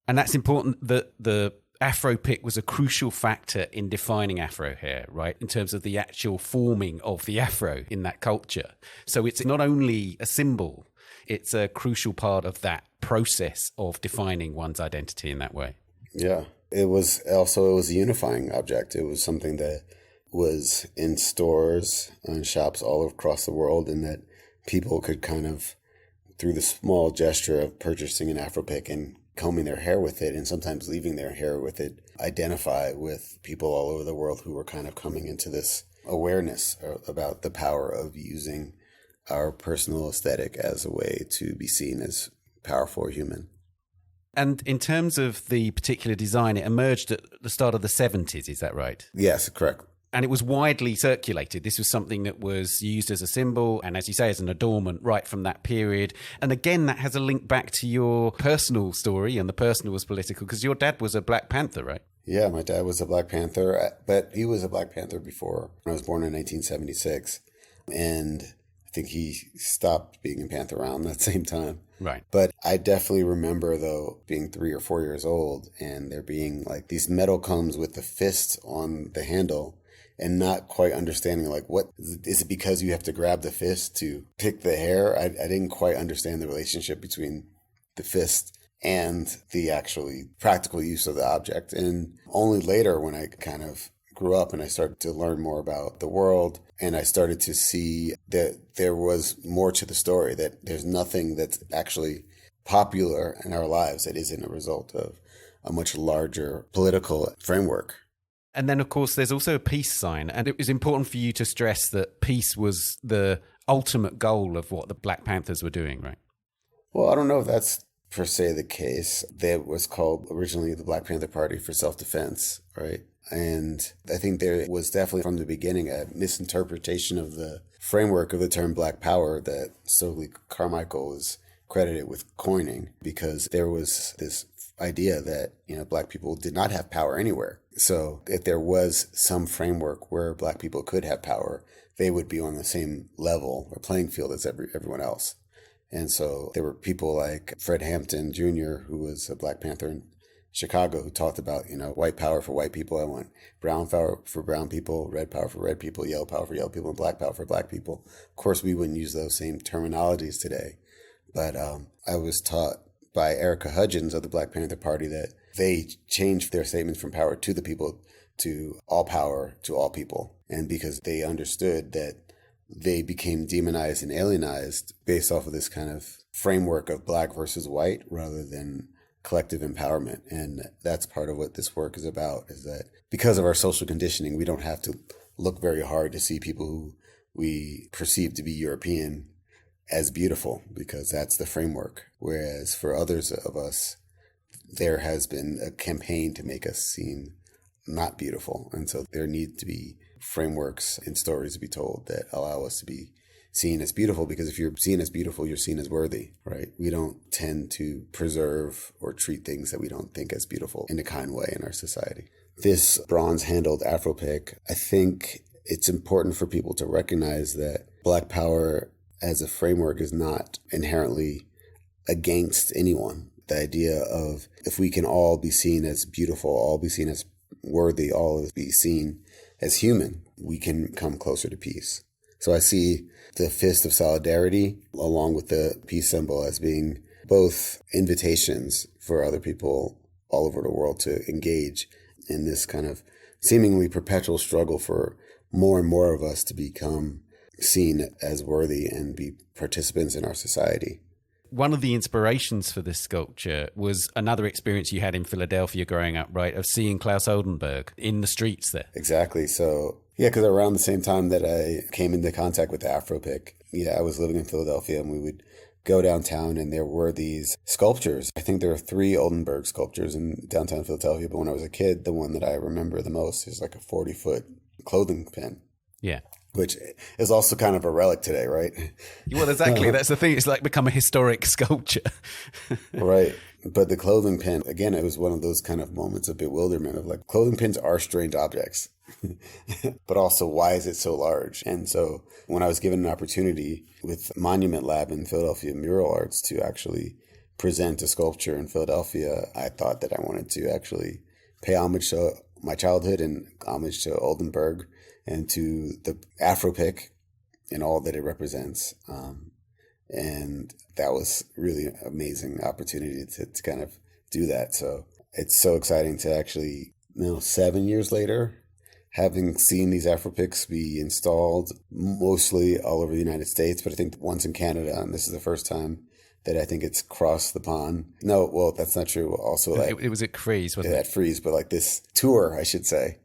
Speaker 1: And that's important that the Afro pick was a crucial factor in defining Afro hair, right? In terms of the actual forming of the Afro in that culture. So it's not only a symbol, it's a crucial part of that process of defining one's identity in that way.
Speaker 4: Yeah. It was a unifying object. It was something that was in stores and shops all across the world, and that people could kind of, through the small gesture of purchasing an Afro pick and combing their hair with it and sometimes leaving their hair with it, identify with people all over the world who were kind of coming into this awareness about the power of using our personal aesthetic as a way to be seen as powerful or human.
Speaker 1: And in terms of the particular design, it emerged at the start of the 70s, is that right?
Speaker 4: Yes, correct.
Speaker 1: And it was widely circulated. This was something that was used as a symbol and, as you say, as an adornment right from that period. And again, that has a link back to your personal story, and the personal was political, because your dad was a Black Panther, right?
Speaker 4: Yeah, my dad was a Black Panther, but he was a Black Panther before. I was born in 1976, and I think he stopped being a Panther around that same time.
Speaker 1: Right.
Speaker 4: But I definitely remember, though, being 3 or 4 years old, and there being like these metal combs with the fist on the handle, and not quite understanding, like, what is it, because you have to grab the fist to pick the hair? I didn't quite understand the relationship between the fist and the actually practical use of the object. And only later, when I kind of grew up and I started to learn more about the world, and I started to see that there was more to the story, that there's nothing that's actually popular in our lives that isn't a result of a much larger political framework.
Speaker 1: And then, of course, there's also a peace sign. And it was important for you to stress that peace was the ultimate goal of what the Black Panthers were doing, right?
Speaker 4: Well, I don't know if that's per se the case. That was called originally the Black Panther Party for Self-Defense, right? And I think there was definitely from the beginning a misinterpretation of the framework of the term Black Power that Stokely Carmichael was credited with coining, because there was this idea that, Black people did not have power anywhere. So if there was some framework where Black people could have power, they would be on the same level or playing field as everyone else. And so there were people like Fred Hampton Jr., who was a Black Panther in Chicago, who talked about, white power for white people. I want brown power for brown people, red power for red people, yellow power for yellow people, and black power for black people. Of course, we wouldn't use those same terminologies today. But I was taught by Erica Hudgens of the Black Panther Party that they changed their statements from power to the people to all power to all people. And because they understood that they became demonized and alienized based off of this kind of framework of black versus white rather than collective empowerment. And that's part of what this work is about, is that because of our social conditioning, we don't have to look very hard to see people who we perceive to be European as beautiful, because that's the framework. Whereas for others of us, there has been a campaign to make us seem not beautiful. And so there need to be frameworks and stories to be told that allow us to be seen as beautiful, because if you're seen as beautiful, you're seen as worthy, right? We don't tend to preserve or treat things that we don't think as beautiful in a kind way in our society. This bronze-handled Afro pick, I think it's important for people to recognize that Black Power as a framework is not inherently against anyone. The idea of if we can all be seen as beautiful, all be seen as worthy, all be seen as human, we can come closer to peace. So I see the fist of solidarity along with the peace symbol as being both invitations for other people all over the world to engage in this kind of seemingly perpetual struggle for more and more of us to become seen as worthy and be participants in our society.
Speaker 1: One of the inspirations for this sculpture was another experience you had in Philadelphia growing up, right, of seeing Claes Oldenburg in the streets there.
Speaker 4: Exactly. So, yeah, because around the same time that I came into contact with the Afro pick, I was living in Philadelphia, and we would go downtown and there were these sculptures. I think there are 3 Oldenburg sculptures in downtown Philadelphia, but when I was a kid, the one that I remember the most is like a 40-foot clothing pin.
Speaker 1: Yeah.
Speaker 4: Which is also kind of a relic today, right?
Speaker 1: Well, exactly. That's the thing. It's like become a historic sculpture.
Speaker 4: Right. But the clothing pin, again, it was one of those kind of moments of bewilderment of like, clothing pins are strange objects, but also why is it so large? And so when I was given an opportunity with Monument Lab in Philadelphia Mural Arts to actually present a sculpture in Philadelphia, I thought that I wanted to actually pay homage to my childhood and homage to Oldenburg and to the Afro pick and all that it represents. And that was really an amazing opportunity to kind of do that. So it's so exciting to actually, 7 years later, having seen these Afro picks be installed mostly all over the United States, but I think once in Canada, and this is the first time that I think it's crossed the pond. No, well, that's not true. Also, like
Speaker 1: it was at Frieze, wasn't it?
Speaker 4: At Frieze, but like this tour, I should say,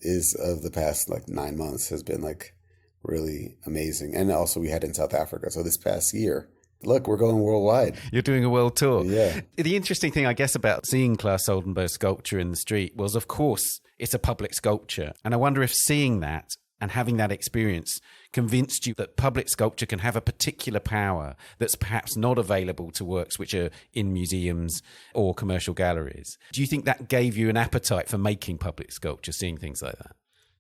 Speaker 4: is of the past like 9 months has been like really amazing. And also we had in South Africa. So this past year, look, we're going worldwide.
Speaker 1: You're doing a world tour.
Speaker 4: Yeah.
Speaker 1: The interesting thing, I guess, about seeing Claes Oldenburg's sculpture in the street was, of course, it's a public sculpture. And I wonder if seeing that and having that experience convinced you that public sculpture can have a particular power that's perhaps not available to works which are in museums or commercial galleries. Do you think that gave you an appetite for making public sculpture, seeing things like that?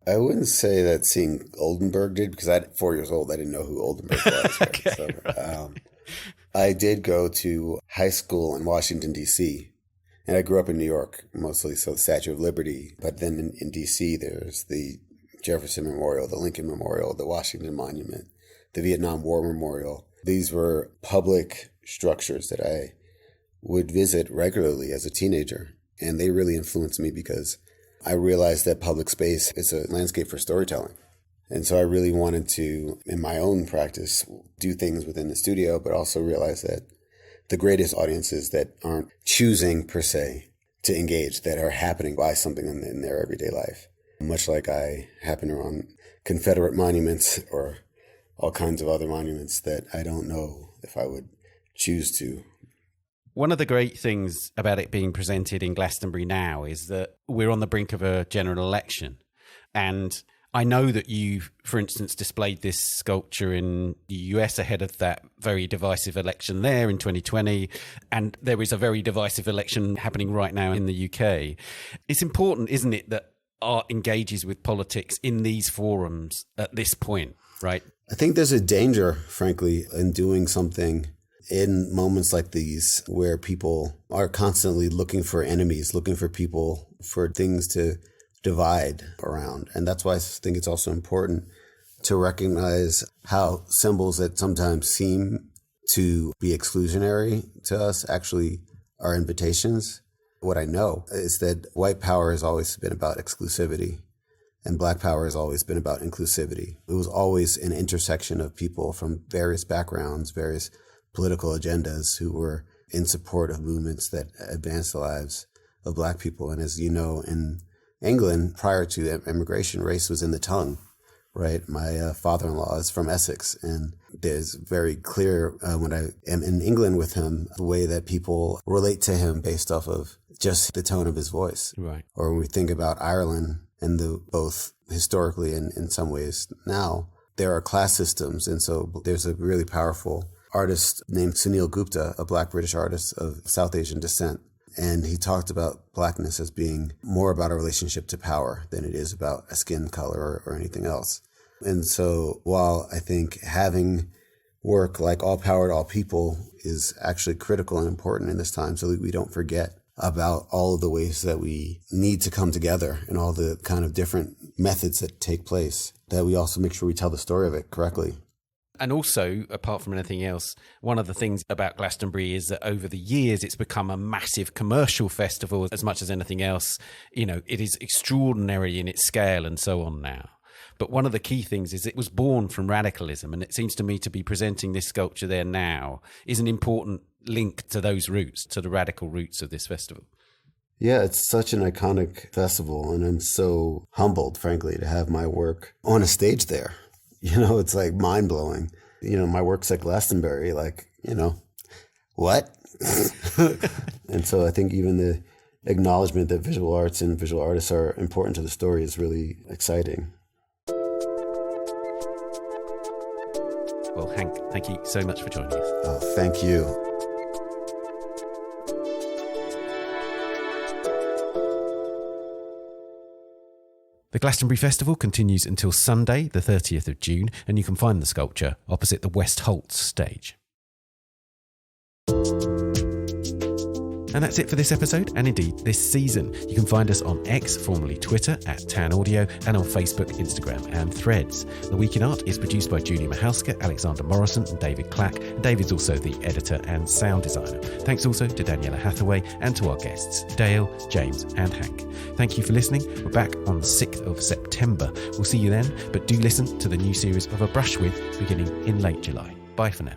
Speaker 4: I wouldn't say that seeing Oldenburg did, because at 4 years old, I didn't know who Oldenburg was. Right?
Speaker 1: Okay,
Speaker 4: so,
Speaker 1: right.
Speaker 4: I did go to high school in Washington, D.C., and I grew up in New York mostly, so the Statue of Liberty. But then in D.C., there's the Jefferson Memorial, the Lincoln Memorial, the Washington Monument, the Vietnam War Memorial. These were public structures that I would visit regularly as a teenager. And they really influenced me because I realized that public space is a landscape for storytelling. And so I really wanted to, in my own practice, do things within the studio, but also realize that the greatest audiences that aren't choosing per se to engage, that are happening by something in their everyday life. Much like I happen around Confederate monuments or all kinds of other monuments that I don't know if I would choose to
Speaker 1: One of the great things about it being presented in Glastonbury now is that we're on the brink of a general election. And I know that you, for instance, displayed this sculpture in the US ahead of that very divisive election there in 2020. And there is a very divisive election happening right now in the UK. It's important, isn't it, that art engages with politics in these forums at this point, right?
Speaker 4: I think there's a danger, frankly, in doing something in moments like these where people are constantly looking for enemies, looking for people, for things to divide around. And that's why I think it's also important to recognize how symbols that sometimes seem to be exclusionary to us actually are invitations. What I know is that white power has always been about exclusivity and black power has always been about inclusivity. It was always an intersection of people from various backgrounds, various political agendas who were in support of movements that advanced the lives of black people. And as you know, in England, prior to immigration, race was in the tongue, right? My father-in-law is from Essex, and there's very clear when I am in England with him, the way that people relate to him based off of just the tone of his voice.
Speaker 1: Right.
Speaker 4: Or when we think about Ireland and both historically and in some ways now, there are class systems. And so there's a really powerful artist named Sunil Gupta, a black British artist of South Asian descent. And he talked about blackness as being more about a relationship to power than it is about a skin color or anything else. And so while I think having work like All Power to All People is actually critical and important in this time so that we don't forget about all of the ways that we need to come together and all the kind of different methods that take place, that we also make sure we tell the story of it correctly.
Speaker 1: And also, apart from anything else, one of the things about Glastonbury is that over the years, it's become a massive commercial festival as much as anything else. You know, it is extraordinary in its scale and so on now. But one of the key things is it was born from radicalism. And it seems to me to be presenting this sculpture there now is an important link to those roots, to the radical roots of this festival.
Speaker 4: Yeah, it's such an iconic festival. And I'm so humbled, frankly, to have my work on a stage there. You know, it's like mind blowing. You know, my work's at Glastonbury, like, you know, what? And so I think even the acknowledgement that visual arts and visual artists are important to the story is really exciting.
Speaker 1: Well, Hank, thank you so much for joining us.
Speaker 4: Oh, thank you.
Speaker 1: The Glastonbury Festival continues until Sunday, the 30th of June, and you can find the sculpture opposite the West Holts stage. And that's it for this episode, and indeed this season. You can find us on X, formerly Twitter, at Tan Audio, and on Facebook, Instagram, and Threads. The Week in Art is produced by Julia Michalska, Alexander Morrison, and David Clack. And David's also the editor and sound designer. Thanks also to Daniela Hathaway and to our guests, Dale, James, and Hank. Thank you for listening. We're back on the 6th of September. We'll see you then, but do listen to the new series of A Brush With beginning in late July. Bye for now.